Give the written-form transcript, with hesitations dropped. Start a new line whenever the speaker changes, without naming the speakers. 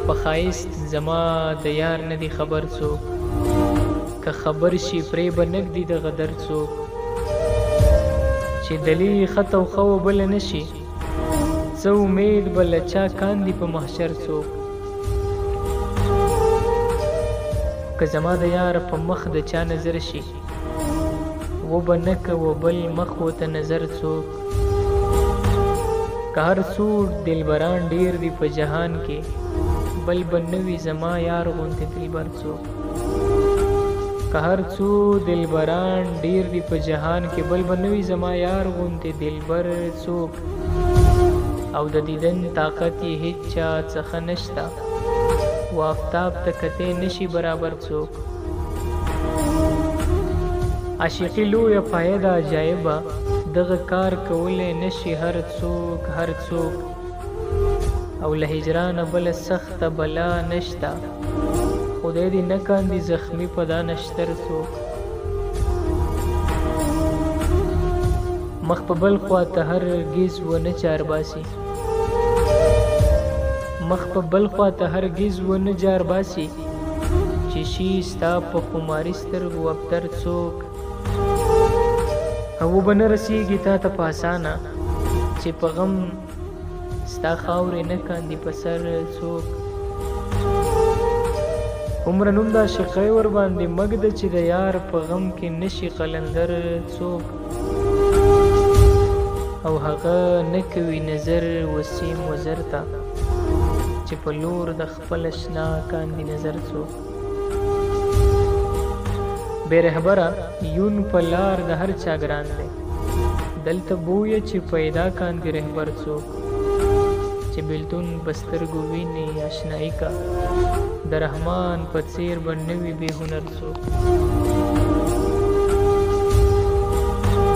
په ښایست زما د یار نه دی خبر څوک که خبر شي پرې به نږدي د غدر څوک چې دلیل خط او خو بله نه شي څه امید به له چا کاندي په محشر څوک که زما د یار په مخ د چا نظر شي و به نه کوه بل مخ ورته نظر څوک که هر څو دلبران ډیر دي په جهان کې بل به نه وي زما یار غوندې دلبر څوک که هر څو دلبران ډیر دي په جهان کې بل به نه وي زما یار غوندې دلبر څوک او د دیدن طاقت یې هیڅ چا څخه نشته و آفتاب ته کتې نشي برابر څوک عاشقي لویه پایه ده عجایبه دغه کار کولی نشي هر څوک او له هجرانه بله سخته بلا نشته خدای دې نه کاندي زخمي په دا نشتر څوک مخ په بل خوا ته هرګز ونه چارباسي چې شي ستا په خماري سترګو ابتر څوک او به نه رسیږي تا ته په اسانه چې په غم ستا خاورې نه کاندي په سر څوک عمره نوم د عاشقۍ ورباندې مږده چې د یار په غم کې نشي قلندر څوک او هغه نه کوي نظر وسیم وزر ته چې په لور د خپل اشنا کاندي نظر څوک بې رهبره یون په لار د هر چا ګران دی دلته بویه چې پیدا کاندي رهبر څوک چې بېلتون په سترګو ویني اشنایي کا د رحمان په څېر به نه وي بې هنر څوک